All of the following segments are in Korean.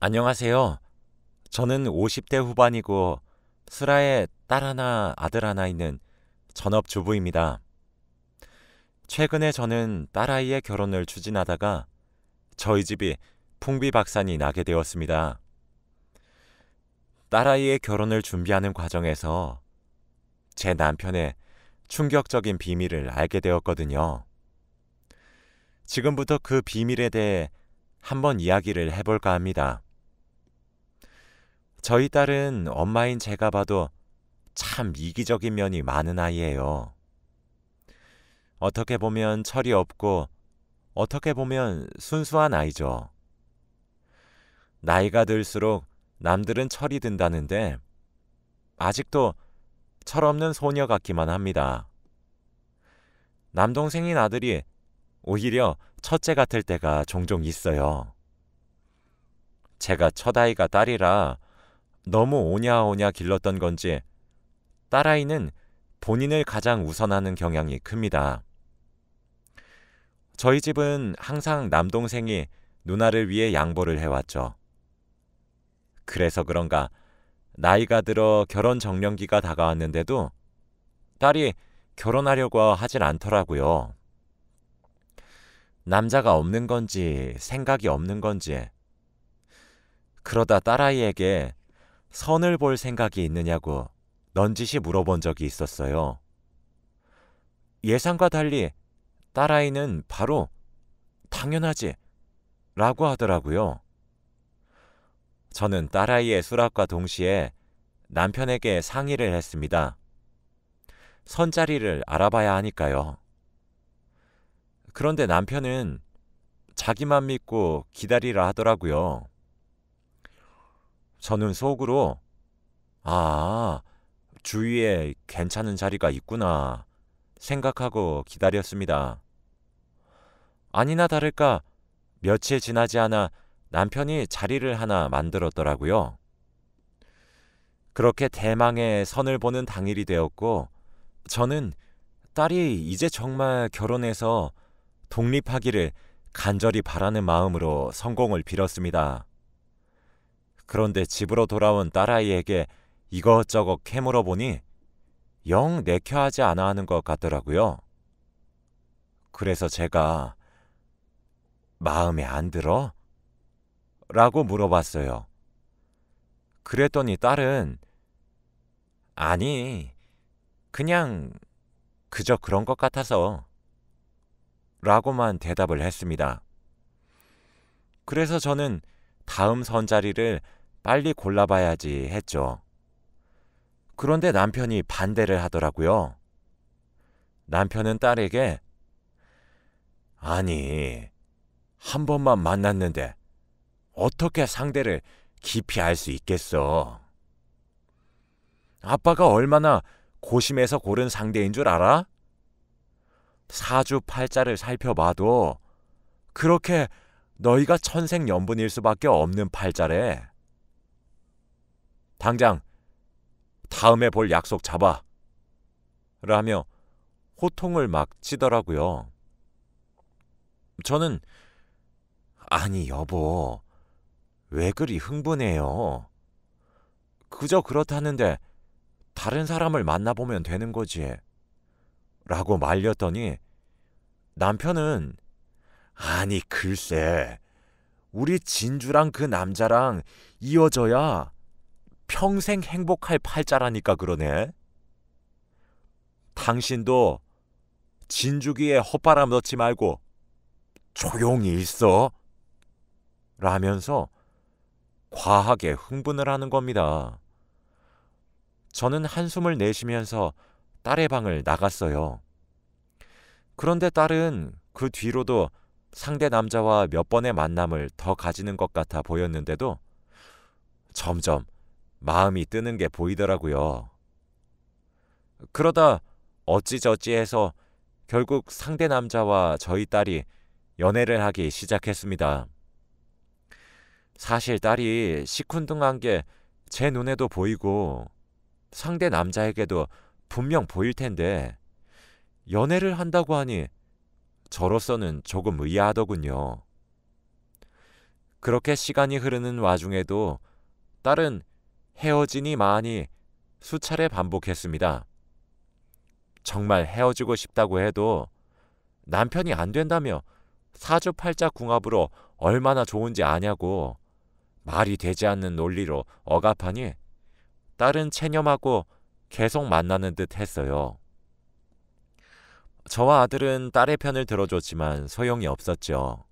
안녕하세요. 저는 50대 후반이고 슬하에 딸 하나, 아들 하나 있는 전업주부입니다. 최근에 저는 딸아이의 결혼을 추진하다가 저희 집이 풍비박산이 나게 되었습니다. 딸아이의 결혼을 준비하는 과정에서 제 남편의 충격적인 비밀을 알게 되었거든요. 지금부터 그 비밀에 대해 한번 이야기를 해볼까 합니다. 저희 딸은 엄마인 제가 봐도 참 이기적인 면이 많은 아이예요. 어떻게 보면 철이 없고 어떻게 보면 순수한 아이죠. 나이가 들수록 남들은 철이 든다는데 아직도 철없는 소녀 같기만 합니다. 남동생인 아들이 오히려 첫째 같을 때가 종종 있어요. 제가 첫아이가 딸이라 너무 오냐오냐 길렀던 건지 딸아이는 본인을 가장 우선하는 경향이 큽니다. 저희 집은 항상 남동생이 누나를 위해 양보를 해왔죠. 그래서 그런가 나이가 들어 결혼 정년기가 다가왔는데도 딸이 결혼하려고 하질 않더라고요. 남자가 없는 건지 생각이 없는 건지. 그러다 딸아이에게 선을 볼 생각이 있느냐고 넌지시 물어본 적이 있었어요. 예상과 달리 딸아이는 바로 당연하지 라고 하더라고요. 저는 딸아이의 수락과 동시에 남편에게 상의를 했습니다. 선자리를 알아봐야 하니까요. 그런데 남편은 자기만 믿고 기다리라 하더라고요. 저는 속으로 주위에 괜찮은 자리가 있구나 생각하고 기다렸습니다. 아니나 다를까 며칠 지나지 않아 남편이 자리를 하나 만들었더라고요. 그렇게 대망의 선을 보는 당일이 되었고 저는 딸이 이제 정말 결혼해서 독립하기를 간절히 바라는 마음으로 성공을 빌었습니다. 그런데 집으로 돌아온 딸아이에게 이것저것 캐물어 보니 영 내켜하지 않아 하는 것 같더라고요. 그래서 제가 마음에 안 들어? 라고 물어봤어요. 그랬더니 딸은 아니, 그냥 그저 그런 것 같아서 라고만 대답을 했습니다. 그래서 저는 다음 선자리를 빨리 골라봐야지 했죠. 그런데 남편이 반대를 하더라고요. 남편은 딸에게 아니, 한 번만 만났는데 어떻게 상대를 깊이 알 수 있겠어? 아빠가 얼마나 고심해서 고른 상대인 줄 알아? 사주팔자를 살펴봐도 그렇게 너희가 천생연분일 수밖에 없는 팔자래. 당장 다음에 볼 약속 잡아. 라며 호통을 막 치더라고요. 저는 아니 여보, 왜 그리 흥분해요? 그저 그렇다는데 다른 사람을 만나보면 되는 거지. 라고 말렸더니 남편은 아니 글쎄, 우리 진주랑 그 남자랑 이어져야 평생 행복할 팔자라니까 그러네. 당신도 진주기에 헛바람 넣지 말고 조용히 있어. 라면서 과하게 흥분을 하는 겁니다. 저는 한숨을 내쉬면서 딸의 방을 나갔어요. 그런데 딸은 그 뒤로도 상대 남자와 몇 번의 만남을 더 가지는 것 같아 보였는데도 점점 마음이 뜨는 게 보이더라고요. 그러다 어찌저찌해서 결국 상대 남자와 저희 딸이 연애를 하기 시작했습니다. 사실 딸이 시큰둥한 게 제 눈에도 보이고 상대 남자에게도 분명 보일 텐데 연애를 한다고 하니 저로서는 조금 의아하더군요. 그렇게 시간이 흐르는 와중에도 딸은 헤어지니 마니 수차례 반복했습니다. 정말 헤어지고 싶다고 해도 남편이 안 된다며 사주팔자궁합으로 얼마나 좋은지 아냐고 말이 되지 않는 논리로 억압하니 딸은 체념하고 계속 만나는 듯 했어요. 저와 아들은 딸의 편을 들어줬지만 소용이 없었죠.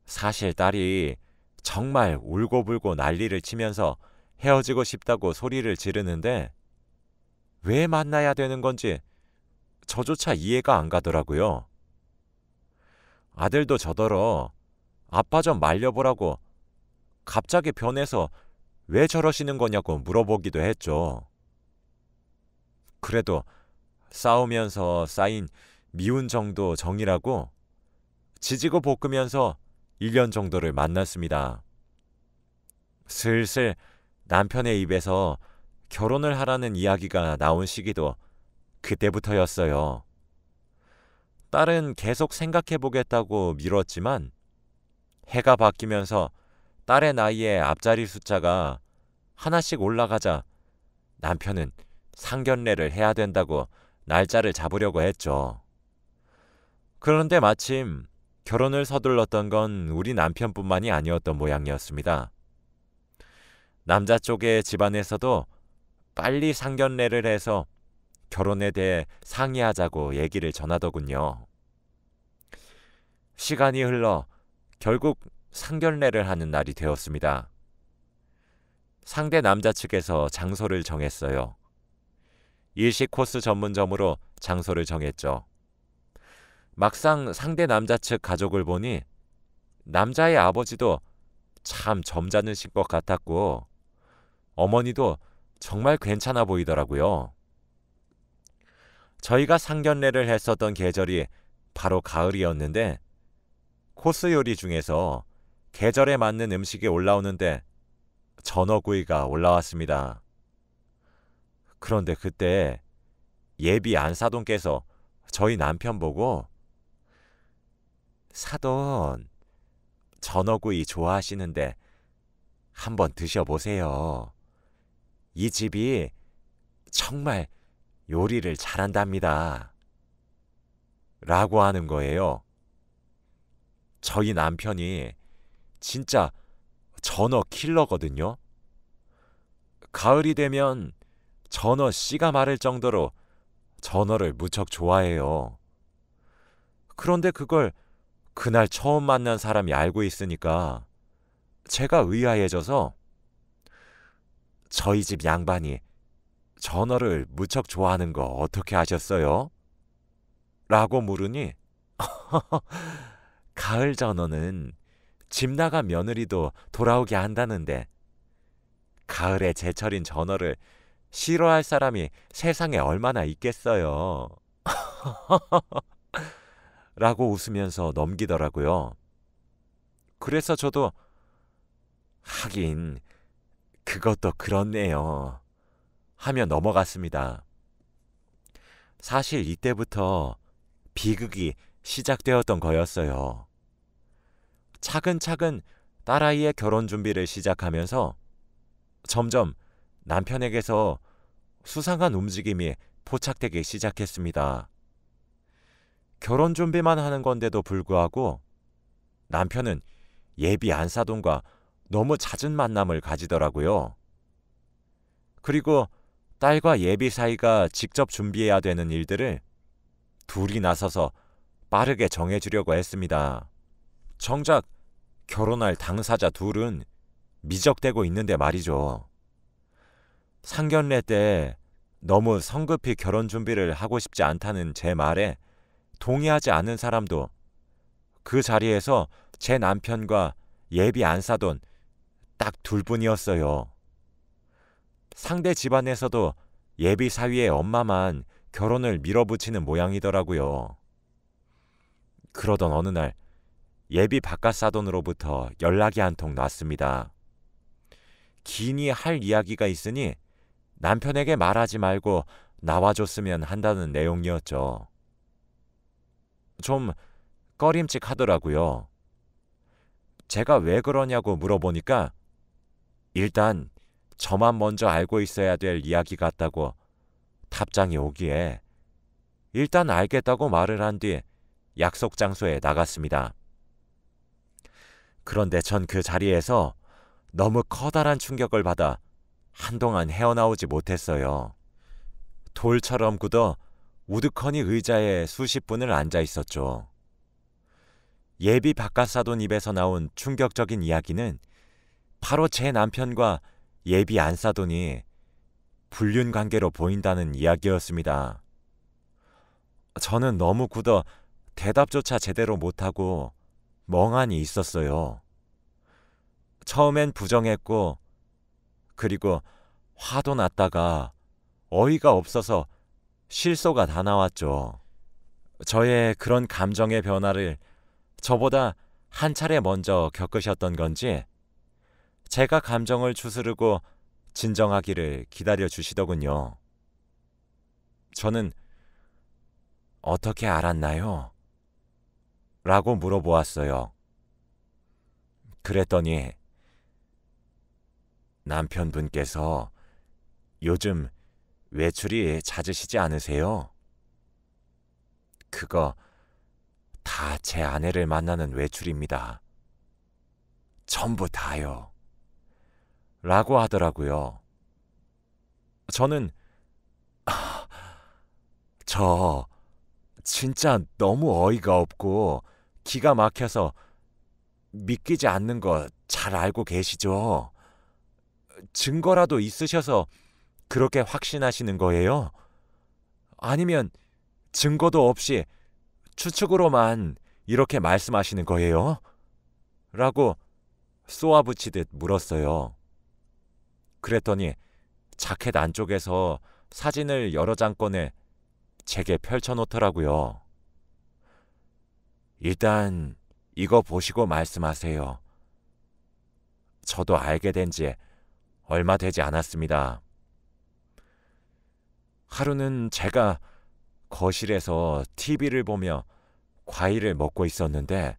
사실 딸이 정말 울고불고 난리를 치면서 헤어지고 싶다고 소리를 지르는데 왜 만나야 되는 건지 저조차 이해가 안 가더라고요. 아들도 저더러 아빠 좀 말려보라고 갑자기 변해서 왜 저러시는 거냐고 물어보기도 했죠. 그래도 싸우면서 쌓인 미운 정도 정이라고 지지고 볶으면서 1년 정도를 만났습니다. 슬슬 남편의 입에서 결혼을 하라는 이야기가 나온 시기도 그때부터였어요. 딸은 계속 생각해보겠다고 미뤘지만 해가 바뀌면서 딸의 나이에 앞자리 숫자가 하나씩 올라가자 남편은 상견례를 해야 된다고 날짜를 잡으려고 했죠. 그런데 마침 결혼을 서둘렀던 건 우리 남편뿐만이 아니었던 모양이었습니다. 남자 쪽의 집안에서도 빨리 상견례를 해서 결혼에 대해 상의하자고 얘기를 전하더군요. 시간이 흘러 결국 상견례를 하는 날이 되었습니다. 상대 남자 측에서 장소를 정했어요. 일식 코스 전문점으로 장소를 정했죠. 막상 상대 남자 측 가족을 보니 남자의 아버지도 참 점잖으신 것 같았고 어머니도 정말 괜찮아 보이더라고요. 저희가 상견례를 했었던 계절이 바로 가을이었는데 코스 요리 중에서 계절에 맞는 음식이 올라오는데 전어구이가 올라왔습니다. 그런데 그때 예비 안사돈께서 저희 남편 보고 사돈 전어구이 좋아하시는데 한번 드셔보세요. 이 집이 정말 요리를 잘한답니다. 라고 하는 거예요. 저희 남편이 진짜 전어 킬러거든요. 가을이 되면 전어 씨가 마를 정도로 전어를 무척 좋아해요. 그런데 그걸 그날 처음 만난 사람이 알고 있으니까 제가 의아해져서 저희 집 양반이 전어를 무척 좋아하는 거 어떻게 아셨어요? 라고 물으니 가을 전어는 집 나간 며느리도 돌아오게 한다는데 가을에 제철인 전어를 싫어할 사람이 세상에 얼마나 있겠어요. 라고 웃으면서 넘기더라고요. 그래서 저도 하긴 그것도 그렇네요 하며 넘어갔습니다. 사실 이때부터 비극이 시작되었던 거였어요. 차근차근 딸아이의 결혼 준비를 시작하면서 점점 남편에게서 수상한 움직임이 포착되기 시작했습니다. 결혼 준비만 하는 건데도 불구하고 남편은 예비 안사돈과 너무 잦은 만남을 가지더라고요. 그리고 딸과 예비 사이가 직접 준비해야 되는 일들을 둘이 나서서 빠르게 정해주려고 했습니다. 정작 결혼할 당사자 둘은 미적대고 있는데 말이죠. 상견례 때 너무 성급히 결혼 준비를 하고 싶지 않다는 제 말에 동의하지 않는 사람도 그 자리에서 제 남편과 예비 안사돈 딱 둘뿐이었어요. 상대 집안에서도 예비 사위의 엄마만 결혼을 밀어붙이는 모양이더라고요. 그러던 어느 날 예비 바깥사돈으로부터 연락이 한 통 왔습니다. 긴히 할 이야기가 있으니 남편에게 말하지 말고 나와줬으면 한다는 내용이었죠. 좀 꺼림칙하더라고요. 제가 왜 그러냐고 물어보니까 일단 저만 먼저 알고 있어야 될 이야기 같다고 답장이 오기에 일단 알겠다고 말을 한 뒤 약속 장소에 나갔습니다. 그런데 전 그 자리에서 너무 커다란 충격을 받아 한동안 헤어나오지 못했어요. 돌처럼 굳어 우두커니 의자에 수십 분을 앉아 있었죠. 예비 바깥사돈 입에서 나온 충격적인 이야기는 바로 제 남편과 예비 안사돈이 불륜 관계로 보인다는 이야기였습니다. 저는 너무 굳어 대답조차 제대로 못하고 멍하니 있었어요. 처음엔 부정했고 그리고 화도 났다가 어이가 없어서 실소가 다 나왔죠. 저의 그런 감정의 변화를 저보다 한 차례 먼저 겪으셨던 건지 제가 감정을 추스르고 진정하기를 기다려 주시더군요. 저는 어떻게 알았나요? 라고 물어보았어요. 그랬더니 남편분께서 요즘 외출이 잦으시지 않으세요? 그거 다 제 아내를 만나는 외출입니다. 전부 다요. 라고 하더라고요. 저는 저 진짜 너무 어이가 없고 기가 막혀서 믿기지 않는 거 잘 알고 계시죠? 증거라도 있으셔서 그렇게 확신하시는 거예요? 아니면 증거도 없이 추측으로만 이렇게 말씀하시는 거예요? 라고 쏘아붙이듯 물었어요. 그랬더니 자켓 안쪽에서 사진을 여러 장 꺼내 제게 펼쳐놓더라고요. 일단 이거 보시고 말씀하세요. 저도 알게 된 지 얼마 되지 않았습니다. 하루는 제가 거실에서 TV를 보며 과일을 먹고 있었는데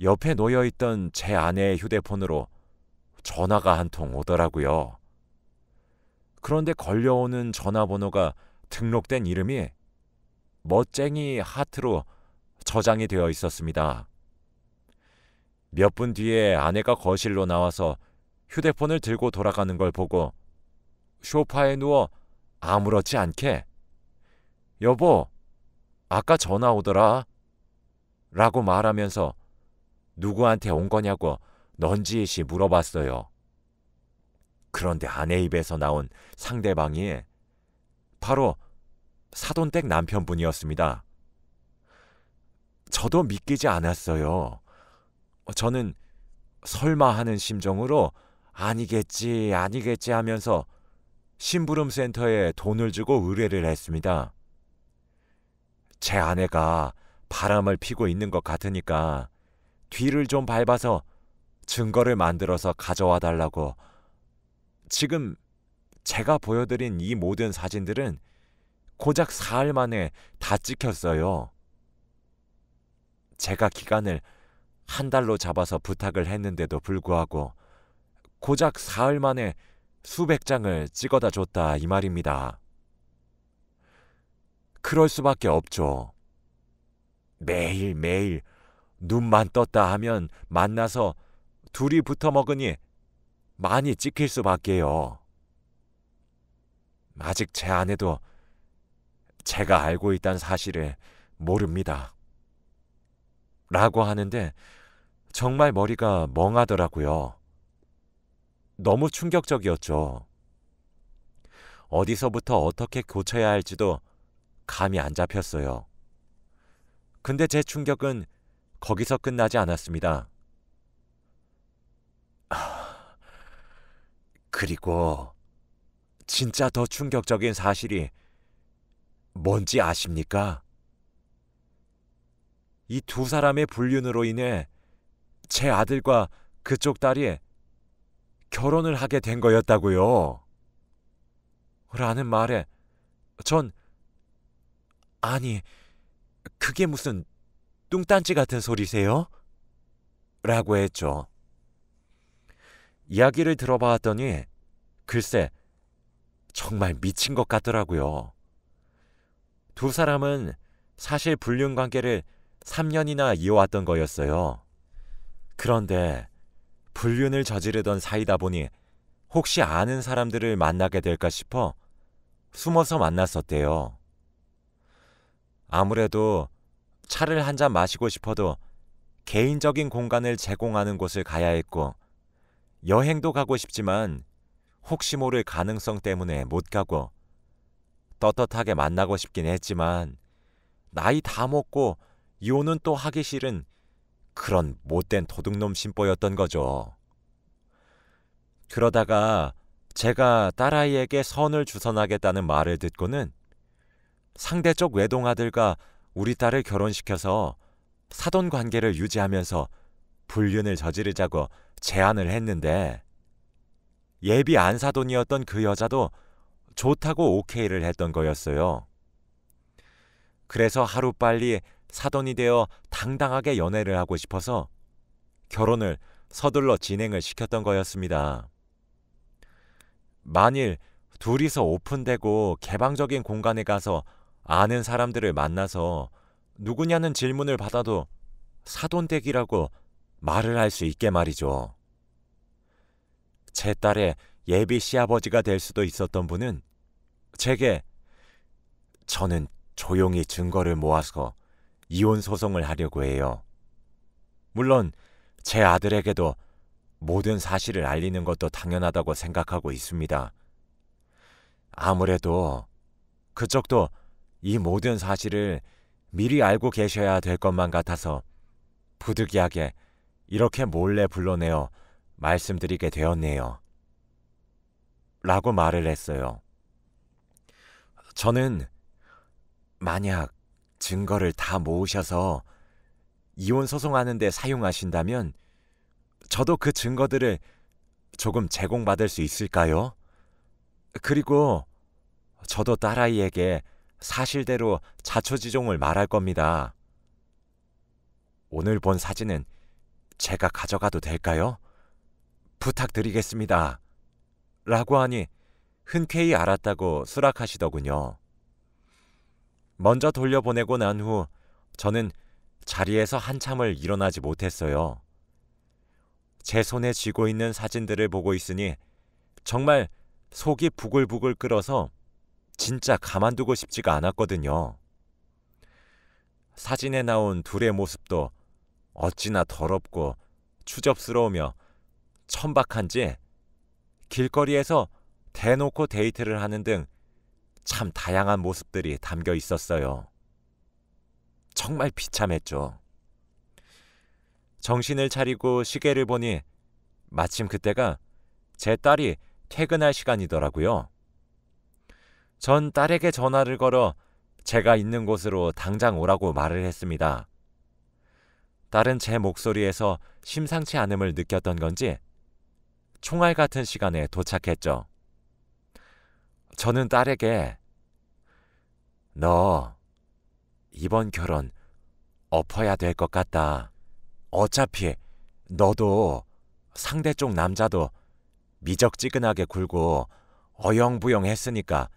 옆에 놓여있던 제 아내의 휴대폰으로 전화가 한 통 오더라고요. 그런데 걸려오는 전화번호가 등록된 이름이 멋쟁이 하트로 저장이 되어 있었습니다. 몇 분 뒤에 아내가 거실로 나와서 휴대폰을 들고 돌아가는 걸 보고 소파에 누워 아무렇지 않게 여보, 아까 전화 오더라 라고 말하면서 누구한테 온 거냐고 넌지시 물어봤어요. 그런데 아내 입에서 나온 상대방이 바로 사돈댁 남편분이었습니다. 저도 믿기지 않았어요. 저는 설마 하는 심정으로 아니겠지 하면서 심부름센터에 돈을 주고 의뢰를 했습니다. 제 아내가 바람을 피고 있는 것 같으니까 뒤를 좀 밟아서 증거를 만들어서 가져와 달라고. 지금 제가 보여드린 이 모든 사진들은 고작 사흘 만에 다 찍혔어요. 제가 기간을 한 달로 잡아서 부탁을 했는데도 불구하고 고작 사흘 만에 수백 장을 찍어다 줬다 이 말입니다. 그럴 수밖에 없죠. 매일매일 눈만 떴다 하면 만나서 둘이 붙어 먹으니 많이 찍힐 수밖에요. 아직 제 아내도 제가 알고 있다는 사실을 모릅니다. 라고 하는데 정말 머리가 멍하더라고요. 너무 충격적이었죠. 어디서부터 어떻게 고쳐야 할지도 감이 안 잡혔어요. 근데 제 충격은 거기서 끝나지 않았습니다. 그리고 진짜 더 충격적인 사실이 뭔지 아십니까? 이 두 사람의 불륜으로 인해 제 아들과 그쪽 딸이 결혼을 하게 된 거였다고요. 라는 말에 전 아니 그게 무슨 뚱딴지 같은 소리세요? 라고 했죠. 이야기를 들어봤더니 글쎄 정말 미친 것 같더라고요. 두 사람은 사실 불륜 관계를 3년이나 이어왔던 거였어요. 그런데 불륜을 저지르던 사이다 보니 혹시 아는 사람들을 만나게 될까 싶어 숨어서 만났었대요. 아무래도 차를 한 잔 마시고 싶어도 개인적인 공간을 제공하는 곳을 가야 했고, 여행도 가고 싶지만 혹시 모를 가능성 때문에 못 가고, 떳떳하게 만나고 싶긴 했지만 나이 다 먹고 이혼은 또 하기 싫은 그런 못된 도둑놈 심보였던 거죠. 그러다가 제가 딸아이에게 선을 주선하겠다는 말을 듣고는 상대 쪽 외동아들과 우리 딸을 결혼시켜서 사돈 관계를 유지하면서 불륜을 저지르자고 제안을 했는데, 예비 안사돈이었던 그 여자도 좋다고 오케이를 했던 거였어요. 그래서 하루빨리 사돈이 되어 당당하게 연애를 하고 싶어서 결혼을 서둘러 진행을 시켰던 거였습니다. 만일 둘이서 오픈되고 개방적인 공간에 가서 아는 사람들을 만나서 누구냐는 질문을 받아도 사돈댁이라고 말을 할 수 있게 말이죠. 제 딸의 예비 시아버지가 될 수도 있었던 분은 제게 저는 조용히 증거를 모아서 이혼 소송을 하려고 해요. 물론 제 아들에게도 모든 사실을 알리는 것도 당연하다고 생각하고 있습니다. 아무래도 그쪽도 이 모든 사실을 미리 알고 계셔야 될 것만 같아서 부득이하게 이렇게 몰래 불러내어 말씀드리게 되었네요. 라고 말을 했어요. 저는 만약 증거를 다 모으셔서 이혼 소송하는 데 사용하신다면 저도 그 증거들을 조금 제공받을 수 있을까요? 그리고 저도 딸아이에게 사실대로 자초지종을 말할 겁니다. 오늘 본 사진은 제가 가져가도 될까요? 부탁드리겠습니다. 라고 하니 흔쾌히 알았다고 수락하시더군요. 먼저 돌려보내고 난 후 저는 자리에서 한참을 일어나지 못했어요. 제 손에 쥐고 있는 사진들을 보고 있으니 정말 속이 부글부글 끓어서 진짜 가만두고 싶지가 않았거든요. 사진에 나온 둘의 모습도 어찌나 더럽고 추접스러우며 천박한지 길거리에서 대놓고 데이트를 하는 등 참 다양한 모습들이 담겨 있었어요. 정말 비참했죠. 정신을 차리고 시계를 보니 마침 그때가 제 딸이 퇴근할 시간이더라고요. 전 딸에게 전화를 걸어 제가 있는 곳으로 당장 오라고 말을 했습니다. 딸은 제 목소리에서 심상치 않음을 느꼈던 건지 총알 같은 시간에 도착했죠. 저는 딸에게 너 이번 결혼 엎어야 될 것 같다. 어차피 너도 상대 쪽 남자도 미적지근하게 굴고 어영부영 했으니까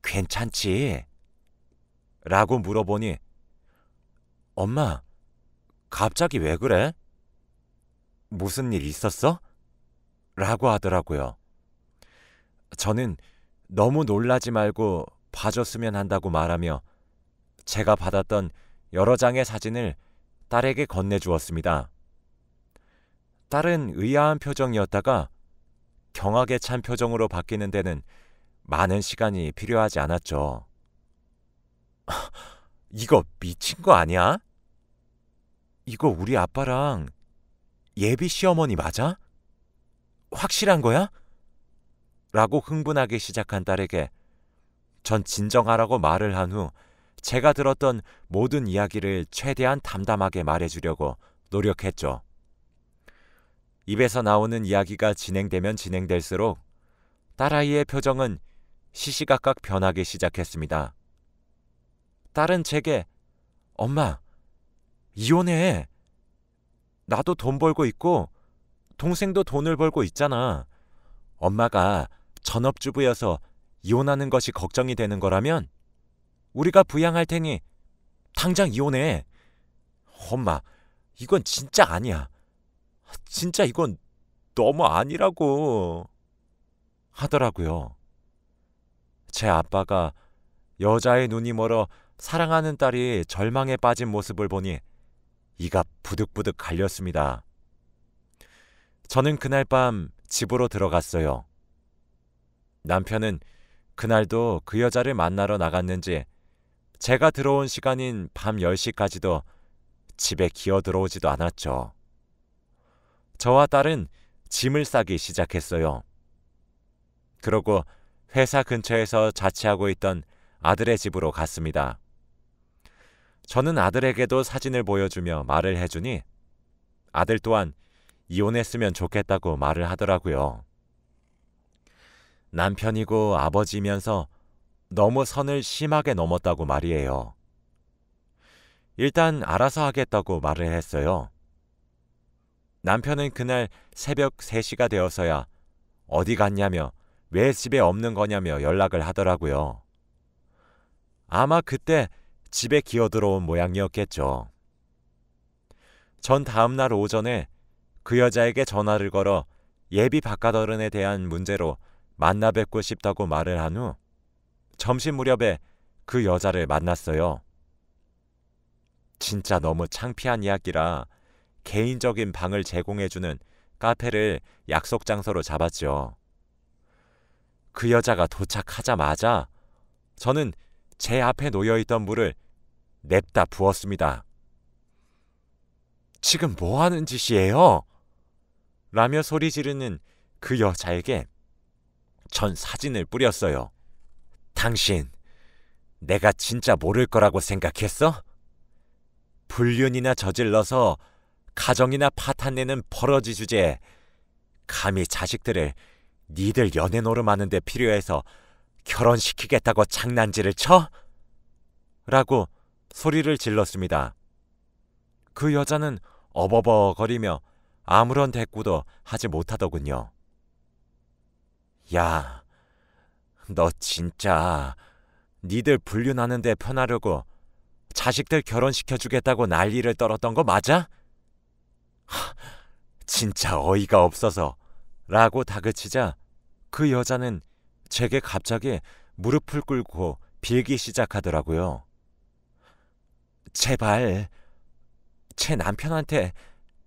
괜찮지? 라고 물어보니 엄마, 갑자기 왜 그래? 무슨 일 있었어? 라고 하더라고요. 저는 너무 놀라지 말고 봐줬으면 한다고 말하며 제가 받았던 여러 장의 사진을 딸에게 건네주었습니다. 딸은 의아한 표정이었다가 경악에 찬 표정으로 바뀌는 데는 많은 시간이 필요하지 않았죠. 이거 미친 거 아니야? 이거 우리 아빠랑 예비 시어머니 맞아? 확실한 거야? 라고 흥분하기 시작한 딸에게 전 진정하라고 말을 한 후 제가 들었던 모든 이야기를 최대한 담담하게 말해주려고 노력했죠. 입에서 나오는 이야기가 진행되면 진행될수록 딸아이의 표정은 시시각각 변하기 시작했습니다. 딸은 제게 엄마, 이혼해. 나도 돈 벌고 있고 동생도 돈을 벌고 있잖아. 엄마가 전업주부여서 이혼하는 것이 걱정이 되는 거라면 우리가 부양할 테니 당장 이혼해. 엄마, 이건 진짜 아니야. 진짜 이건 너무 아니라고 하더라고요. 제 아빠가 여자의 눈이 멀어 사랑하는 딸이 절망에 빠진 모습을 보니 이가 부득부득 갈렸습니다. 저는 그날 밤 집으로 들어갔어요. 남편은 그날도 그 여자를 만나러 나갔는지 제가 들어온 시간인 밤 10시까지도 집에 기어 들어오지도 않았죠. 저와 딸은 짐을 싸기 시작했어요. 그러고 회사 근처에서 자취하고 있던 아들의 집으로 갔습니다. 저는 아들에게도 사진을 보여주며 말을 해주니 아들 또한 이혼했으면 좋겠다고 말을 하더라고요. 남편이고 아버지면서 너무 선을 심하게 넘었다고 말이에요. 일단 알아서 하겠다고 말을 했어요. 남편은 그날 새벽 3시가 되어서야 어디 갔냐며 왜 집에 없는 거냐며 연락을 하더라고요. 아마 그때 집에 기어 들어온 모양이었겠죠. 전 다음날 오전에 그 여자에게 전화를 걸어 예비 바깥어른에 대한 문제로 만나 뵙고 싶다고 말을 한 후 점심 무렵에 그 여자를 만났어요. 진짜 너무 창피한 이야기라 개인적인 방을 제공해주는 카페를 약속 장소로 잡았죠. 그 여자가 도착하자마자 저는 제 앞에 놓여있던 물을 냅다 부었습니다. 지금 뭐 하는 짓이에요? 라며 소리 지르는 그 여자에게 전 사진을 뿌렸어요. 당신, 내가 진짜 모를 거라고 생각했어? 불륜이나 저질러서 가정이나 파탄내는 버러지 주제에 감히 자식들을 니들 연애 노름하는 데 필요해서 결혼시키겠다고 장난질을 쳐? 라고 소리를 질렀습니다. 그 여자는 어버버거리며 아무런 대꾸도 하지 못하더군요. 야, 너 진짜 니들 불륜하는 데 편하려고 자식들 결혼시켜주겠다고 난리를 떨었던 거 맞아? 진짜 어이가 없어서 라고 다그치자 그 여자는 제게 갑자기 무릎을 꿇고 빌기 시작하더라고요. 제발 제 남편한테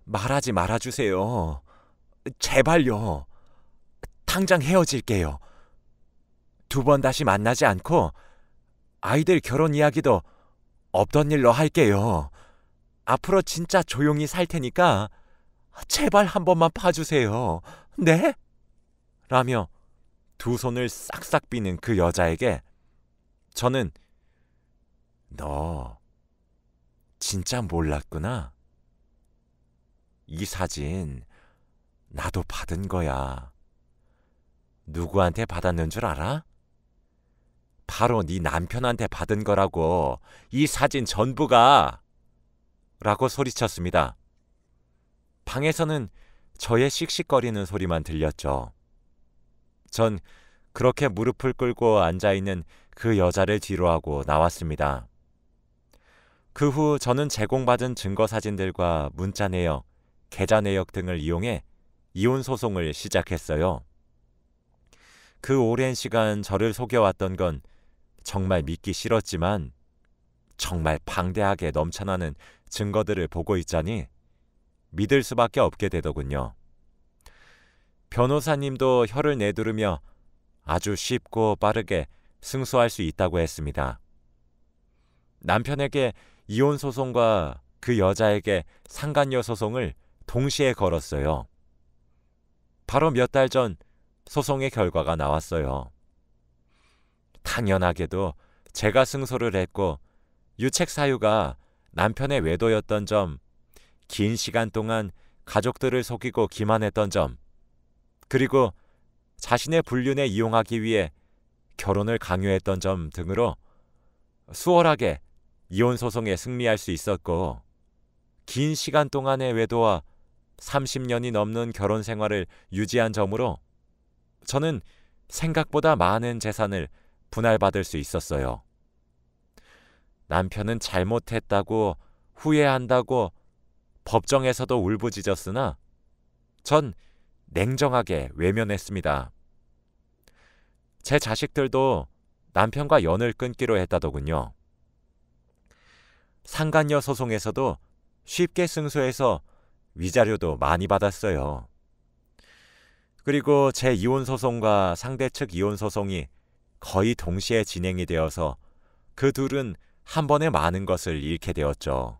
말하지 말아주세요. 제발요. 당장 헤어질게요. 2번 다시 만나지 않고 아이들 결혼 이야기도 없던 일로 할게요. 앞으로 진짜 조용히 살 테니까 제발 한 번만 봐주세요. 네? 라며 2 손을 싹싹 비는 그 여자에게 저는 너 진짜 몰랐구나. 이 사진 나도 받은 거야. 누구한테 받았는 줄 알아? 바로 네 남편한테 받은 거라고. 이 사진 전부가. 라고 소리쳤습니다. 방에서는 저의 씩씩거리는 소리만 들렸죠. 전 그렇게 무릎을 꿇고 앉아있는 그 여자를 뒤로하고 나왔습니다. 그 후 저는 제공받은 증거 사진들과 문자 내역, 계좌 내역 등을 이용해 이혼 소송을 시작했어요. 그 오랜 시간 저를 속여왔던 건 정말 믿기 싫었지만 정말 방대하게 넘쳐나는 증거들을 보고 있자니 믿을 수밖에 없게 되더군요. 변호사님도 혀를 내두르며 아주 쉽고 빠르게 승소할 수 있다고 했습니다. 남편에게 이혼 소송과 그 여자에게 상간녀 소송을 동시에 걸었어요. 바로 몇 달 전 소송의 결과가 나왔어요. 당연하게도 제가 승소를 했고 유책 사유가 남편의 외도였던 점, 긴 시간 동안 가족들을 속이고 기만했던 점, 그리고 자신의 불륜에 이용하기 위해 결혼을 강요했던 점 등으로 수월하게 이혼 소송에 승리할 수 있었고 긴 시간 동안의 외도와 30년이 넘는 결혼 생활을 유지한 점으로 저는 생각보다 많은 재산을 분할받을 수 있었어요. 남편은 잘못했다고 후회한다고 법정에서도 울부짖었으나 전 냉정하게 외면했습니다. 제 자식들도 남편과 연을 끊기로 했다더군요. 상간녀 소송에서도 쉽게 승소해서 위자료도 많이 받았어요. 그리고 제 이혼 소송과 상대 측 이혼 소송이 거의 동시에 진행이 되어서 그 둘은 한 번에 많은 것을 잃게 되었죠.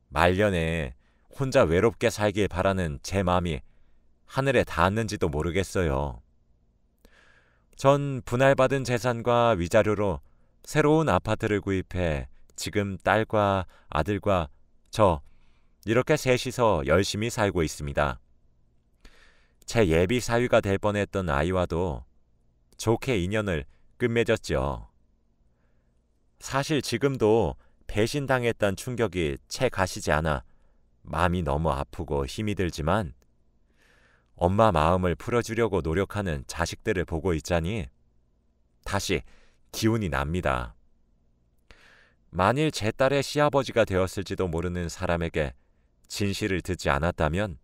말년에 혼자 외롭게 살길 바라는 제 마음이 하늘에 닿았는지도 모르겠어요. 전 분할받은 재산과 위자료로 새로운 아파트를 구입해 지금 딸과 아들과 저 이렇게 셋이서 열심히 살고 있습니다. 제 예비 사위가 될 뻔했던 아이와도 좋게 인연을 끝맺었죠. 사실 지금도 배신당했다는 충격이 채 가시지 않아 마음이 너무 아프고 힘이 들지만 엄마 마음을 풀어주려고 노력하는 자식들을 보고 있자니 다시 기운이 납니다. 만일 제 딸의 시아버지가 되었을지도 모르는 사람에게 진실을 듣지 않았다면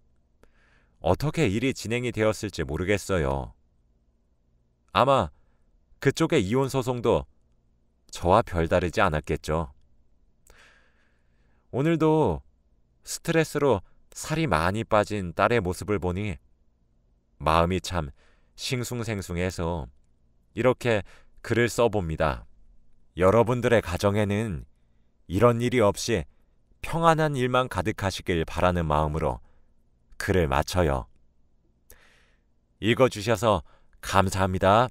어떻게 일이 진행이 되었을지 모르겠어요. 아마 그쪽의 이혼 소송도 저와 별다르지 않았겠죠. 오늘도 스트레스로 살이 많이 빠진 딸의 모습을 보니 마음이 참 싱숭생숭해서 이렇게 글을 써봅니다. 여러분들의 가정에는 이런 일이 없이 평안한 일만 가득하시길 바라는 마음으로 글을 마쳐요. 읽어주셔서 감사합니다.